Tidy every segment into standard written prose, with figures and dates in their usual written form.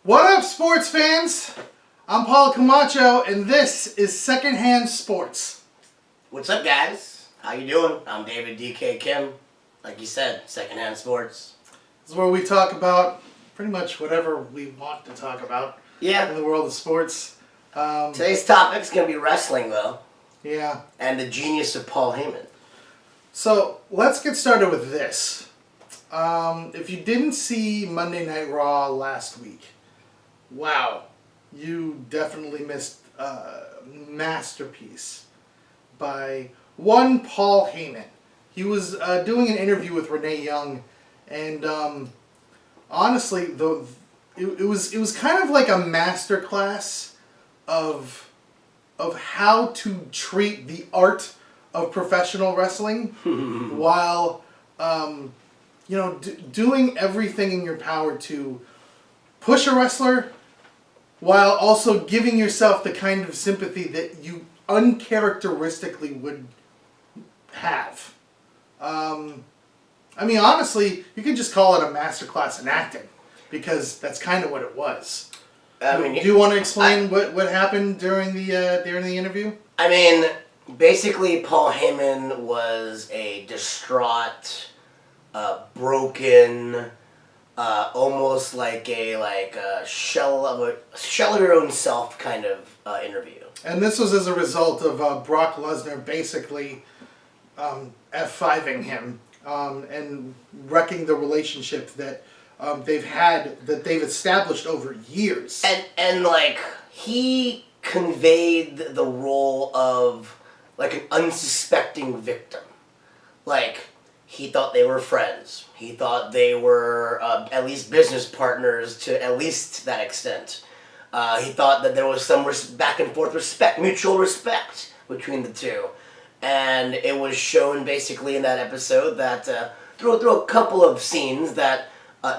What up, sports fans? I'm Paulo Camacho, and this is SecondHand Sports. What's up, guys? How you doing? I'm David DK Kim. Like you said, SecondHand Sports. This is where we talk about pretty much whatever we want to talk about in the world of sports. Today's topic's going to be wrestling, though. Yeah. And the genius of Paul Heyman. So, let's get started with this. If you didn't see Monday Night Raw last week, wow, you definitely missed a masterpiece by one Paul Heyman. He was doing an interview with Renee Young, and honestly, it was kind of like a masterclass of how to treat the art of professional wrestling while doing everything in your power to push a wrestler while also giving yourself the kind of sympathy that you uncharacteristically would have. Honestly, you could just call it a masterclass in acting, because that's kind of what it was. Do you want to explain what happened during the interview? Basically, Paul Heyman was a distraught, broken, almost like a shell of your own self kind of interview. And this was as a result of Brock Lesnar basically F5ing him and wrecking the relationship that they've established over years. And he conveyed the role of like an unsuspecting victim. He thought they were friends. He thought they were at least business partners to at least that extent. He thought that there was some back and forth mutual respect between the two. And it was shown basically in that episode that through a couple of scenes that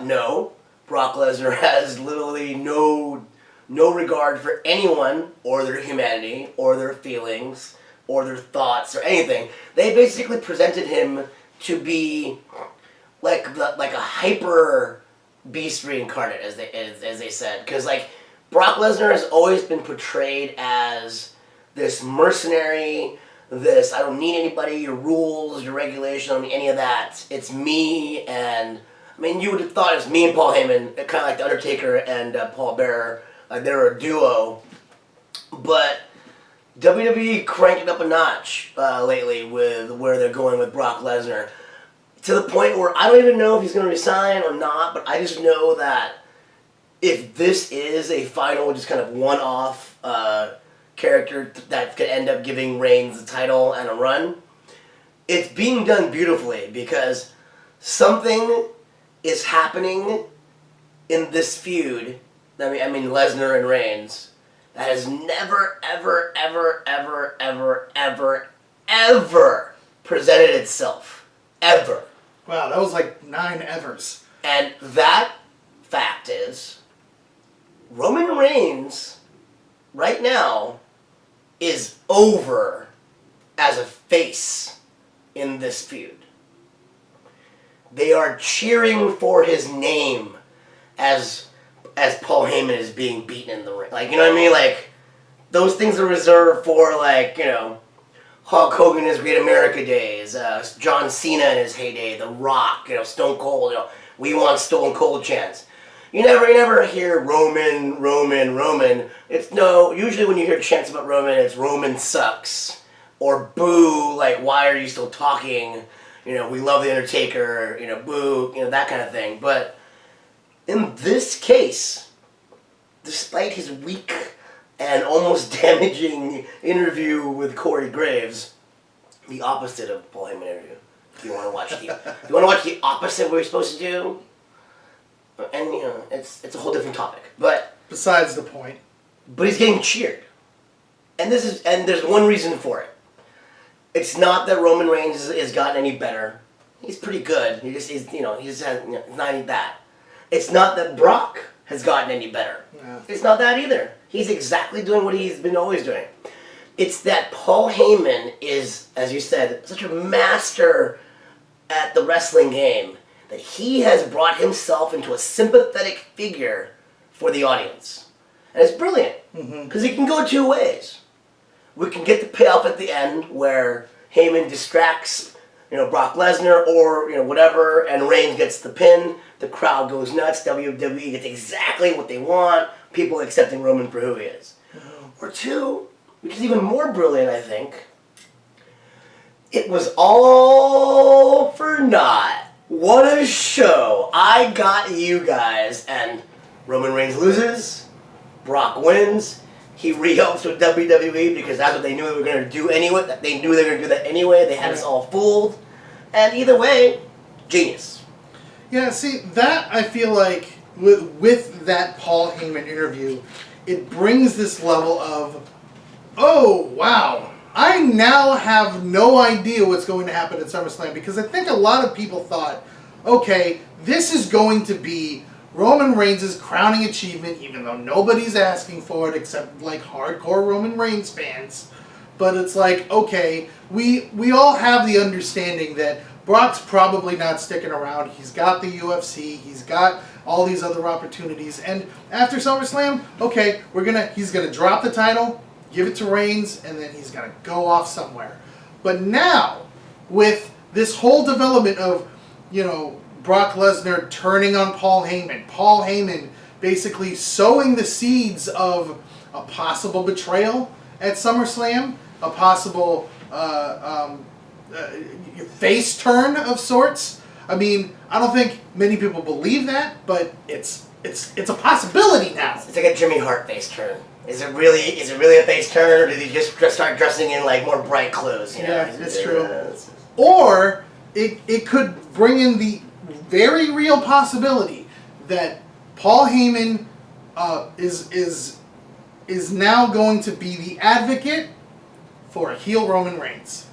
no, Brock Lesnar has literally no regard for anyone or their humanity or their feelings or their thoughts or anything. They basically presented him to be like a hyper beast reincarnate, as they said, because Brock Lesnar has always been portrayed as this mercenary. I don't need anybody, your rules, your regulations, I don't need any of that. It's me and you would have thought it was me and Paul Heyman, kind of like The Undertaker and Paul Bearer. They were a duo. But WWE cranked it up a notch lately with where they're going with Brock Lesnar. To the point where I don't even know if he's going to resign or not, but I just know that if this is a final, just kind of one-off character that could end up giving Reigns the title and a run, it's being done beautifully, because something is happening in this feud, Lesnar and Reigns, that has never, ever, ever, ever, ever, ever, ever presented itself. Ever. Wow, that was like 9 evers. And that fact is, Roman Reigns, right now, is over as a face in this feud. They are cheering for his name as Paul Heyman is being beaten in the ring. You know what I mean? Those things are reserved for, Hulk Hogan in his Great America days, John Cena in his heyday, The Rock, Stone Cold, we want Stone Cold chants. You never hear Roman. Usually when you hear chants about Roman, it's Roman sucks. Or boo, why are you still talking? We love The Undertaker, boo, that kind of thing. But in this case, despite his weak and almost damaging interview with Corey Graves, the opposite of Paul Heyman interview. If you want to watch the opposite of what you're supposed to do, and it's a whole different topic. But besides the point. But he's getting cheered, and there's one reason for it. It's not that Roman Reigns has gotten any better. He's pretty good. It's not that. It's not that Brock has gotten any better. Yeah. It's not that either. He's exactly doing what he's been always doing. It's that Paul Heyman is, as you said, such a master at the wrestling game that he has brought himself into a sympathetic figure for the audience. And it's brilliant. Because it can go two ways. We can get the payoff at the end where Heyman distracts, Brock Lesnar or, whatever, and Reigns gets the pin. The crowd goes nuts. WWE gets exactly what they want. People accepting Roman for who he is. Or two, which is even more brilliant, I think. It was all for naught. What a show. I got you guys. And Roman Reigns loses. Brock wins. He re-helps with WWE because that's what they knew they were going to do anyway. They knew they were going to do that anyway. They had us all fooled. And either way, genius. Yeah, see, that I feel like with that Paul Heyman interview, it brings this level of, oh, wow, I now have no idea what's going to happen at SummerSlam, because I think a lot of people thought, okay, this is going to be Roman Reigns' crowning achievement, even though nobody's asking for it except like hardcore Roman Reigns fans. But it's like, okay, we all have the understanding that Brock's probably not sticking around. He's got the UFC. He's got all these other opportunities. And after SummerSlam, okay, he's gonna drop the title, give it to Reigns, and then he's gonna go off somewhere. But now, with this whole development of, Brock Lesnar turning on Paul Heyman basically sowing the seeds of a possible betrayal at SummerSlam, a possible face turn of sorts. I mean, I don't think many people believe that, but it's a possibility now. It's like a Jimmy Hart face turn. Is it really a face turn, or did he just start dressing in like more bright clothes? Yeah, it's true. Or it could bring in the very real possibility that Paul Heyman is now going to be the advocate for a heel Roman Reigns.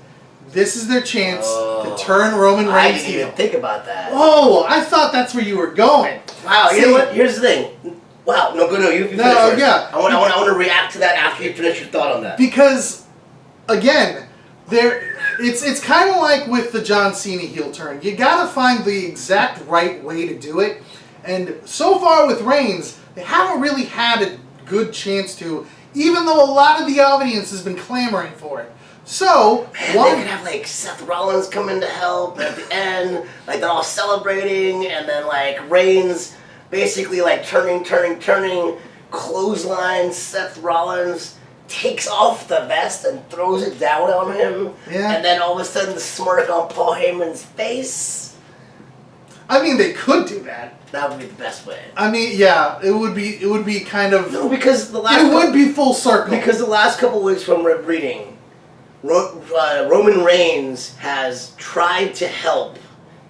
This is their chance to turn Roman Reigns heel. I didn't even think about that. Oh, I thought that's where you were going. Wow, you know what? Here's the thing. Wow, you finish first. Yeah. I want to react to that after you finish your thought on that. Because, again, it's kind of like with the John Cena heel turn. You got to find the exact right way to do it. And so far with Reigns, they haven't really had a good chance to, even though a lot of the audience has been clamoring for it. So, they could have like Seth Rollins come in to help, and at the end, like they're all celebrating, and then like Reigns basically like turning, clothesline Seth Rollins, takes off the vest and throws it down on him, and then all of a sudden the smirk on Paul Heyman's face. I mean, they could do that. That would be the best way. I mean, yeah, it would be kind of... No, because it would be full circle. Because the last couple of weeks from reading, Roman Reigns has tried to help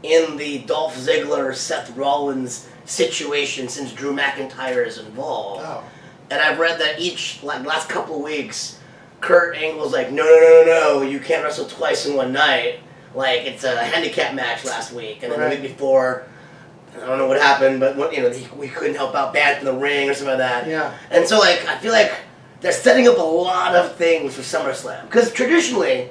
in the Dolph Ziggler-Seth Rollins situation since Drew McIntyre is involved. Oh. And I've read that last couple of weeks, Kurt Angle's like, no, you can't wrestle twice in one night. Like, it's a handicap match last week. And then the week before, I don't know what happened, but we couldn't help out banned from the ring or something like that. Yeah. And so, like, I feel like they're setting up a lot of things for SummerSlam. Because traditionally,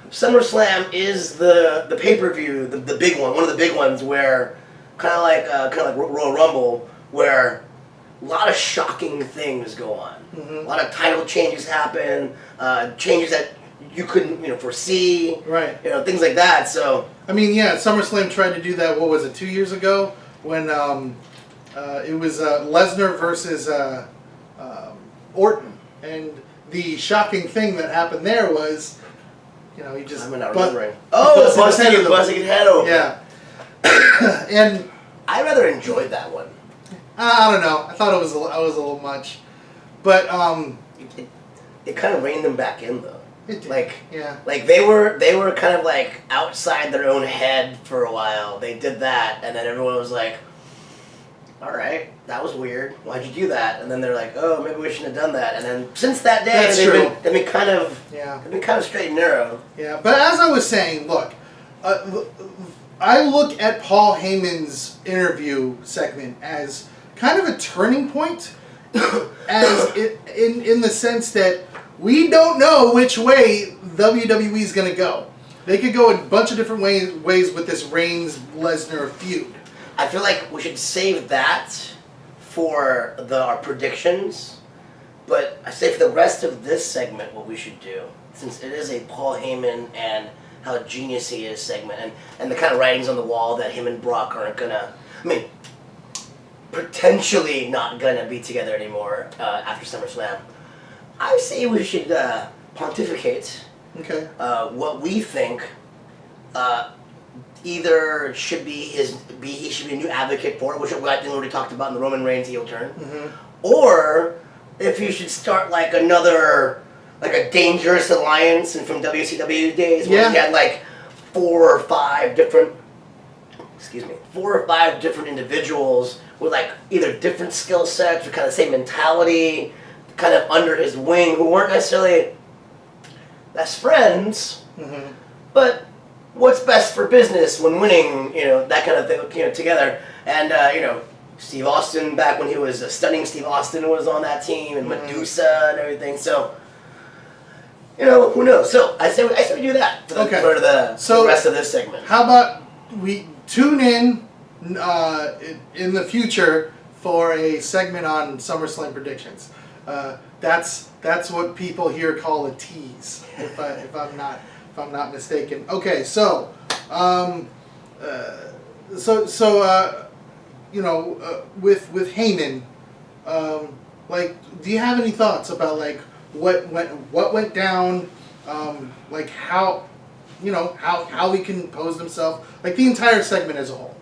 SummerSlam is the pay-per-view, the big one of the big ones where, kind of like Royal Rumble, where a lot of shocking things go on. Mm-hmm. A lot of title changes happen, changes that you couldn't foresee. Right. Things like that. So I mean, yeah, SummerSlam tried to do that. What was it, 2 years ago, when it was Lesnar versus Orton, and the shocking thing that happened there was, he just I'm not remembering. Busting his head open. Yeah. And I rather enjoyed that one. I don't know. I thought it was a little much, but it kind of reined them back in though. It did. Like they were kind of like outside their own head for a while. They did that, and then everyone was like, "All right, that was weird. Why'd you do that?" And then they're like, "Oh, maybe we shouldn't have done that." And then since that day, they've been kind of straight and narrow. Yeah, but as I was saying, look, I look at Paul Heyman's interview segment as kind of a turning point, in the sense that we don't know which way WWE is going to go. They could go a bunch of different ways with this Reigns-Lesnar feud. I feel like we should save that for our predictions, but I say for the rest of this segment, what we should do, since it is a Paul Heyman and how genius he is segment, and the kind of writings on the wall that him and Brock aren't gonna, potentially not gonna be together anymore after SummerSlam. I say we should pontificate. Okay. What we think either should be he should be a new advocate for it, which I think we already talked about in the Roman Reigns heel turn, or if you should start like another, like a dangerous alliance, and from WCW days where you had like 4 or 5 different individuals with like either different skill sets or kind of same mentality, kind of under his wing, who weren't necessarily best friends, but what's best for business when winning, that kind of thing, together. And, Steve Austin, back when he was a stunning Steve Austin, was on that team, and Medusa and everything, so, who knows? So, I say we do that for the rest of this segment. How about we tune in the future for a segment on SummerSlam predictions. That's what people here call a tease, if I'm not mistaken. Okay, so with Heyman, do you have any thoughts about like what went down, like how he composed himself, like the entire segment as a whole?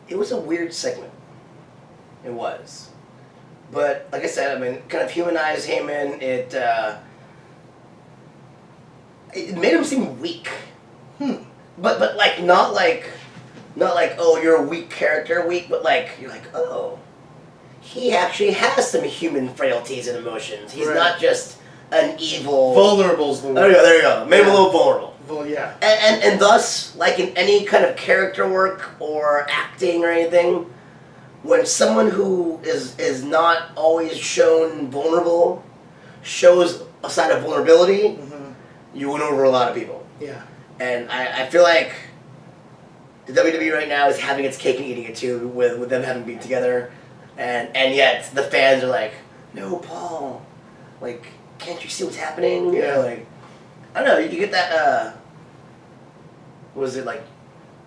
It was a weird segment. It was. But, like I said, kind of humanized Heyman. It made him seem weak. But like, not like, oh, you're a weak character, but like, you're like, oh, he actually has some human frailties and emotions. He's not just an evil... Vulnerable's the word. There you go. Made him a little vulnerable. Well, yeah. And thus, like in any kind of character work or acting or anything, when someone who is not always shown vulnerable shows a side of vulnerability, you win over a lot of people. Yeah. And I feel like the WWE right now is having its cake and eating it too, with them having been together, and yet the fans are like, no, Paul, like, can't you see what's happening? Yeah. Like, I don't know, you get that, was it like,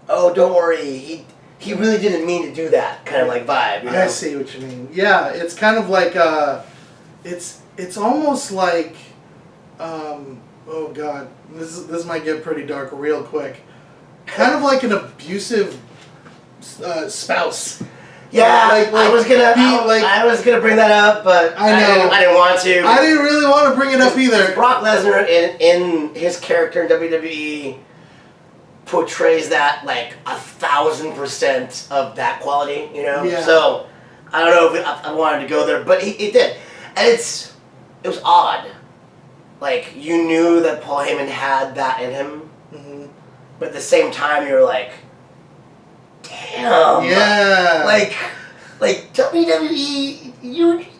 oh, don't worry, he really didn't mean to do that kind of like vibe, I see what you mean. Yeah, it's kind of like, it's almost like, oh God, this might get pretty dark real quick. Kind of like an abusive spouse. Yeah, I was gonna bring that up, but I know I didn't want to. I didn't really want to bring it up either. Brock Lesnar in his character in WWE portrays that like 1,000% of that quality, Yeah. So I don't know if I wanted to go there, but he did, and it was odd. Like, you knew that Paul Heyman had that in him, but at the same time you were like, damn. Yeah. Like WWE,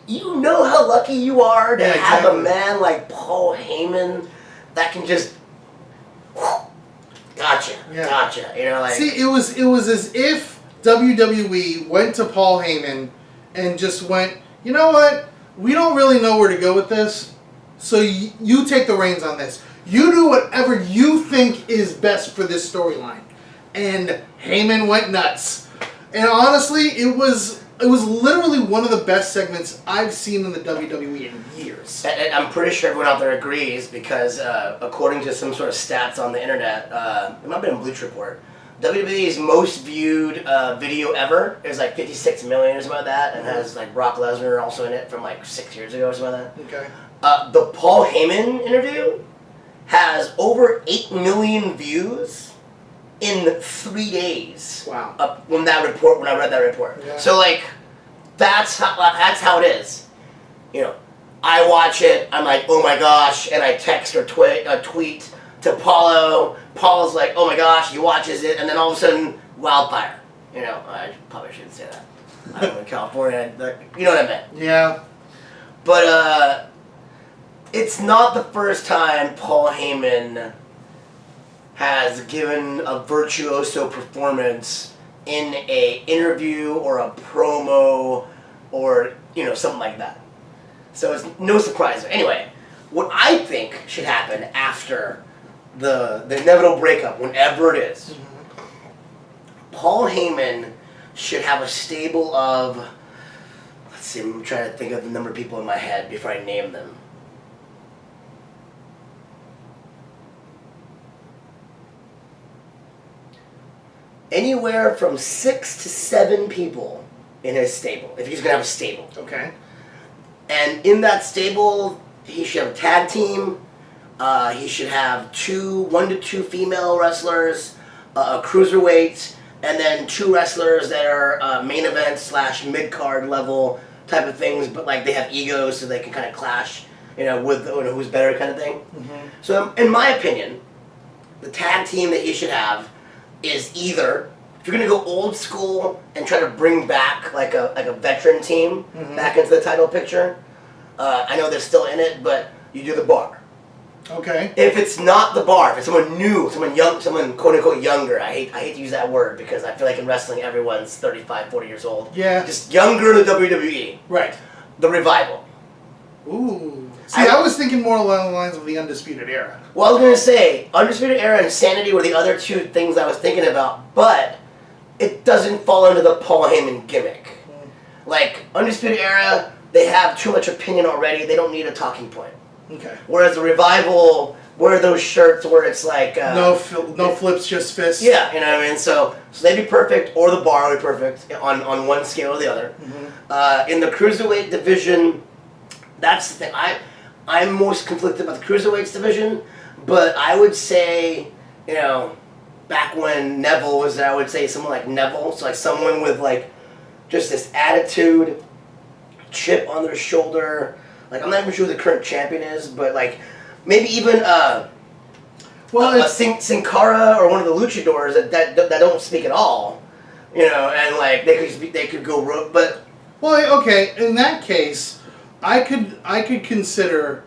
you know how lucky you are to have a man like Paul Heyman that can just gotcha. See, it was as if WWE went to Paul Heyman and just went, you know what? We don't really know where to go with this, so you take the reins on this. You do whatever you think is best for this storyline. And Heyman went nuts. And honestly, it was literally one of the best segments I've seen in the WWE in years. And I'm pretty sure everyone out there agrees, because according to some sort of stats on the internet, it might have been a Bleach Report, WWE's most viewed video ever is like 56 million or something like that, and has like Brock Lesnar also in it from like 6 years ago or something like that. Okay. The Paul Heyman interview has over 8 million views in 3 days. Wow. When I read that report. Yeah. So like, that's how it is. I watch it, I'm like, oh my gosh, and I text or tweet to Paulo. Paulo's like, oh my gosh, he watches it, and then all of a sudden, wildfire. I probably shouldn't say that. I live in California, you know what I meant. Yeah. But it's not the first time Paul Heyman has given a virtuoso performance in a interview or a promo or, something like that. So it's no surprise. Anyway, what I think should happen after the inevitable breakup, whenever it is, Paul Heyman should have a stable of, let's see, I'm trying to think of the number of people in my head before I name them. Anywhere from 6 to 7 people in his stable, if he's going to have a stable. Okay. And in that stable, he should have a tag team. He should have 1 to 2 female wrestlers, a cruiserweight, and then 2 wrestlers that are main event / mid-card level type of things, but like they have egos so they can kind of clash, with who's better kind of thing. Mm-hmm. So in my opinion, the tag team that he should have is either, if you're going to go old school and try to bring back like a veteran team back into the title picture, I know they're still in it, but you do the Bar. Okay. If it's not the Bar, if it's someone new, someone young, someone quote unquote younger, I hate to use that word because I feel like in wrestling everyone's 35, 40 years old. Yeah. Just younger in the WWE. Right. The Revival. Ooh. See, I was thinking more along the lines of the Undisputed Era. Well, I was going to say, Undisputed Era and Sanity were the other 2 things I was thinking about, but it doesn't fall under the Paul Heyman gimmick. Like, Undisputed Era, they have too much opinion already, they don't need a talking point. Okay. Whereas the Revival, wear those shirts where it's like... no flips, just fists. Yeah, you know what I mean? So they'd be perfect, or the Bar would be perfect, on one scale or the other. Mm-hmm. In the Cruiserweight division, that's the thing. I'm most conflicted about the Cruiserweights division, but I would say, back when Neville was there, I would say someone like Neville. So like someone with like just this attitude, chip on their shoulder. Like I'm not even sure who the current champion is, but like maybe even Sin Cara or one of the luchadors that don't speak at all, and like they could go but. Well, okay. In that case, I could consider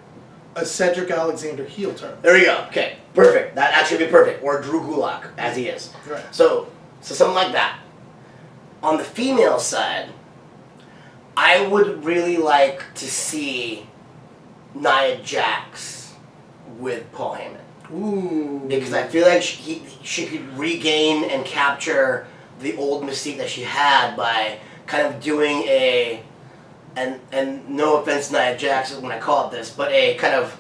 a Cedric Alexander heel turn. There you go. Okay, perfect. That actually would be perfect. Or Drew Gulak, as he is. Right. So something like that. On the female side, I would really like to see Nia Jax with Paul Heyman. Ooh. Because I feel like she could regain and capture the old mystique that she had by kind of doing and no offense, Nia Jax, when I call it this, but a kind of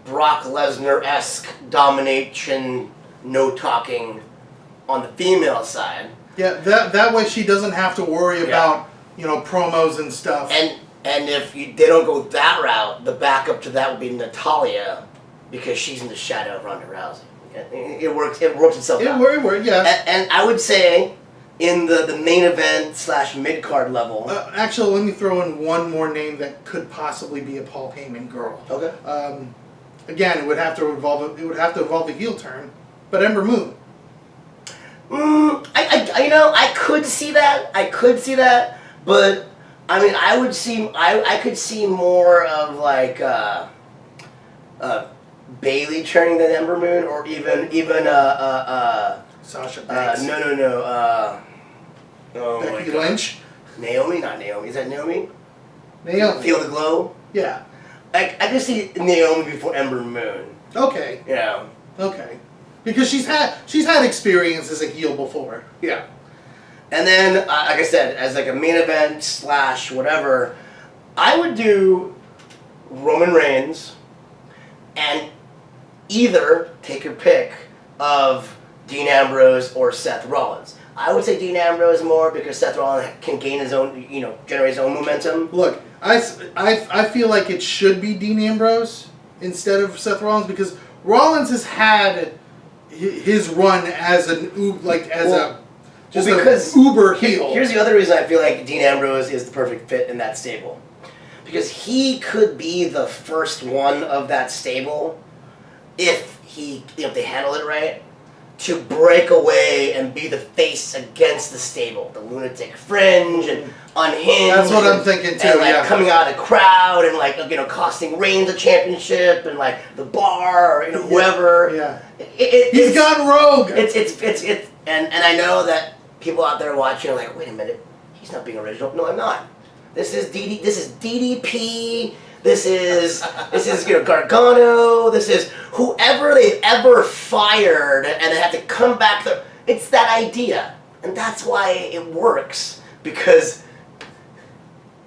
Brock Lesnar-esque domination, no talking on the female side. Yeah, that way she doesn't have to worry about promos and stuff. And if they don't go that route, the backup to that would be Natalya, because she's in the shadow of Ronda Rousey. It works itself out. It worked, yeah. And I would say, in the main event / mid-card level... actually, let me throw in one more name that could possibly be a Paul Heyman girl. Okay. Again, it would have to involve a heel turn, but Ember Moon. I could see that. But I mean, I could see more of like Bailey turning than Ember Moon, or even Sasha Banks. Becky Lynch. Naomi, not Naomi. Is that Naomi? Naomi. Feel the Glow. Yeah. I can see Naomi before Ember Moon. Okay. Yeah. Okay. Because she's had experience as a heel before. Yeah. And then, like I said, as like a main event / whatever, I would do Roman Reigns and either take your pick of Dean Ambrose or Seth Rollins. I would say Dean Ambrose more because Seth Rollins can gain his own, generate his own momentum. Look, I feel like it should be Dean Ambrose instead of Seth Rollins because Rollins has had his run as an uber heel. Here's the other reason I feel like Dean Ambrose is the perfect fit in that stable. Because he could be the first one of that stable if they handle it right to break away and be the face against the stable, the lunatic fringe and unhinged. That's what I'm thinking too. And like yeah. coming out of the crowd and like costing Reigns a championship and like the bar or whoever. Yeah. He's gone rogue. It's and I know that people out there watching are like, wait a minute, he's not being original. No, I'm not. This is DDP. This is Gargano. This is whoever they've ever fired, and they have to come back. It's that idea, and that's why it works. Because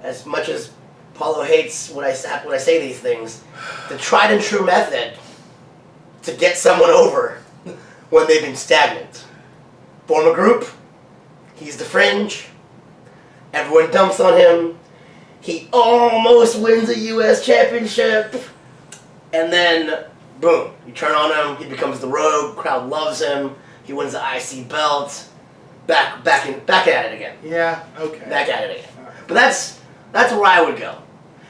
as much as Paulo hates when I say these things, the tried and true method to get someone over when they've been stagnant: form a group. He's the fringe. Everyone dumps on him. He almost wins a U.S. championship. And then, boom, you turn on him. He becomes the rogue. Crowd loves him. He wins the IC belt. Back at it again. Yeah, okay. Back at it again. But that's where I would go.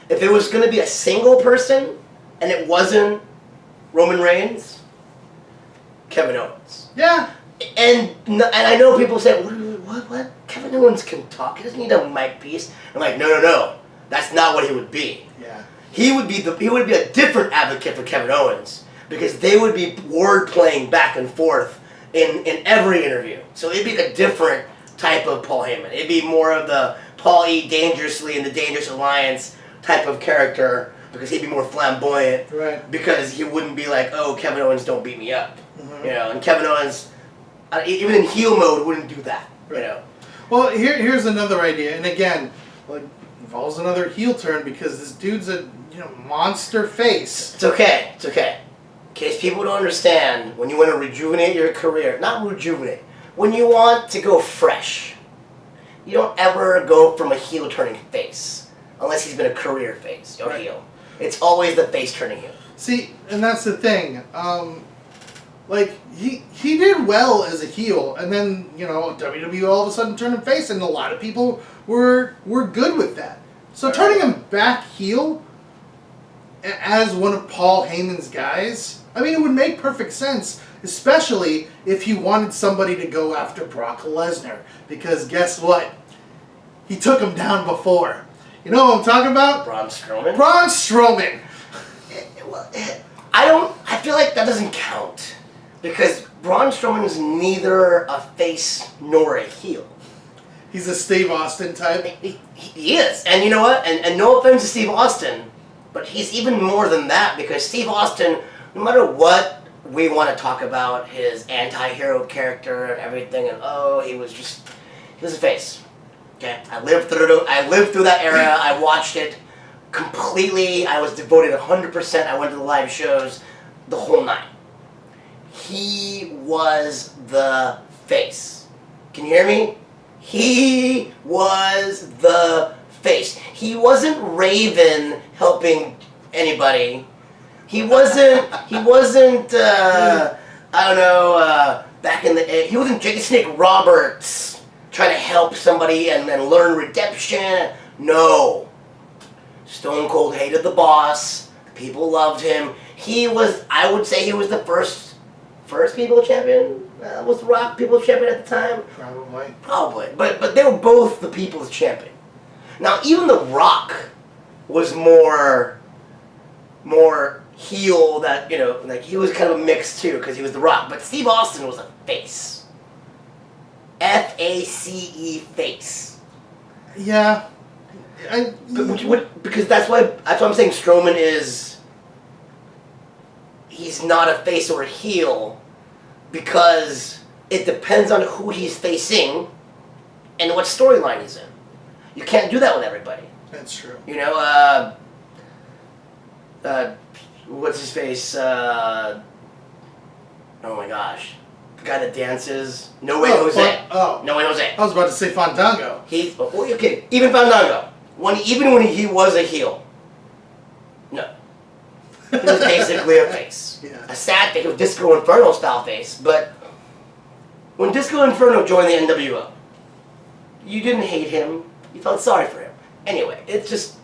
If it was going to be a single person, and it wasn't Roman Reigns, Kevin Owens. Yeah. And I know people say, what? Kevin Owens can talk. He doesn't need a mic piece. I'm like, no. That's not what he would be. Yeah. He would be a different advocate for Kevin Owens, because they would be word playing back and forth in every interview. So it'd be a different type of Paul Heyman. It'd be more of the Paul E. Dangerously and the Dangerous Alliance type of character, because he'd be more flamboyant. Right. Because he wouldn't be like, oh, Kevin Owens, don't beat me up. Mm-hmm. And Kevin Owens, even in heel mode, wouldn't do that. Right. Well, here's another idea, and again, like, involves another heel turn, because this dude's a monster face. It's okay. In case people don't understand, when you want to rejuvenate your career, not rejuvenate, when you want to go fresh, you don't ever go from a heel turning face, unless he's been a career face or heel. It's always the face turning heel. See, and that's the thing. Like, he did well as a heel, and then, WWE all of a sudden turned him face, and a lot of people were good with that. So turning him back heel as one of Paul Heyman's guys, I mean, it would make perfect sense, especially if you wanted somebody to go after Brock Lesnar, because guess what? He took him down before. You know what I'm talking about? Braun Strowman? Braun Strowman! I feel like that doesn't count. Because Braun Strowman is neither a face nor a heel. He's a Steve Austin type. He is. And you know what? And no offense to Steve Austin, but he's even more than that, because Steve Austin, no matter what we want to talk about, his anti-hero character and everything, and he was a face. Okay? I lived through that era. I watched it completely. I was devoted 100%. I went to the live shows, the whole night. He was the face. Can you hear me? He was the face. He wasn't Raven helping anybody. He wasn't back in the day. He wasn't Jake the Snake Roberts trying to help somebody and then learn redemption. No. Stone Cold hated the boss. People loved him. I would say he was the first People's Champion. Was The Rock People's Champion at the time? Probably. But they were both the People's Champion. Now, even The Rock was more heel, that, like he was kind of a mix too, because he was The Rock. But Steve Austin was a face. F-A-C-E, face. Yeah. Because that's what I'm saying Strowman is... He's not a face or a heel, because it depends on who he's facing and what storyline he's in. You can't do that with everybody. That's true. What's his face? Oh my gosh. The guy that dances. No Way Jose. No Way Jose. I was about to say Fandango. Okay, even Fandango. Even when he was a heel. No. He was basically a face. Yeah. A sad face, a Disco Inferno style face, but when Disco Inferno joined the NWO, you didn't hate him, you felt sorry for him. Anyway, it's just...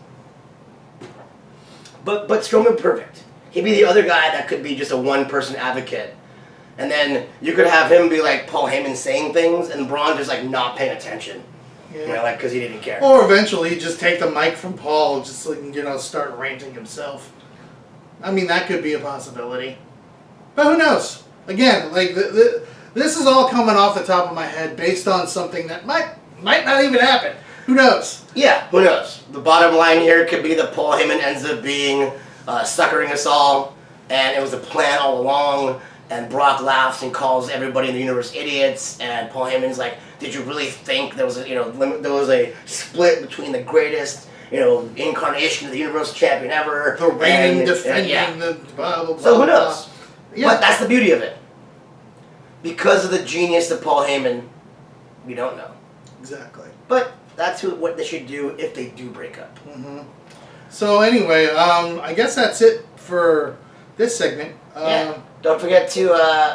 But Strowman perfect. He'd be the other guy that could be just a one-person advocate And then you could have him be like Paul Heyman saying things, and Braun just like not paying attention. Yeah. You know, like because he didn't care. Or eventually just take the mic from Paul, just like, start ranting himself. I mean, that could be a possibility. But who knows? Again, like this is all coming off the top of my head based on something that might not even happen. Who knows? Yeah, who knows? The bottom line here could be that Paul Heyman ends up being suckering us all, and it was a plan all along. And Brock laughs and calls everybody in the universe idiots. And Paul Heyman's like, "Did you really think there was a split between the greatest incarnation of the Universal Champion ever, The reigning, defending, the blah, blah, blah. So who knows? Yeah. But that's the beauty of it. Because of the genius of Paul Heyman, we don't know. Exactly. But that's what they should do if they do break up. Mm-hmm. So anyway, I guess that's it for this segment. Yeah. Don't forget to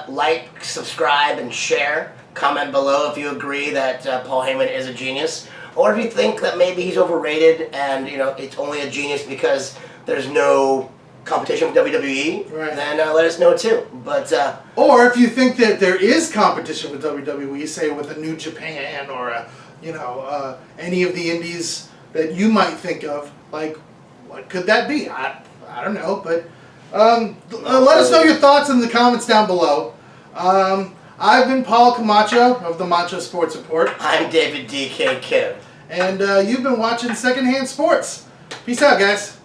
like, subscribe, and share. Comment below if you agree that Paul Heyman is a genius, or if you think that maybe he's overrated and it's only a genius because there's no competition with WWE. Right. Then let us know too. But or if you think that there is competition with WWE, say with a New Japan or any of the indies that you might think of, like what could that be? I don't know, but. Let us know your thoughts in the comments down below. I've been Paul Camacho of the Macho Sports Report. I'm David DK Kim. And you've been watching SecondHand Sports. Peace out, guys.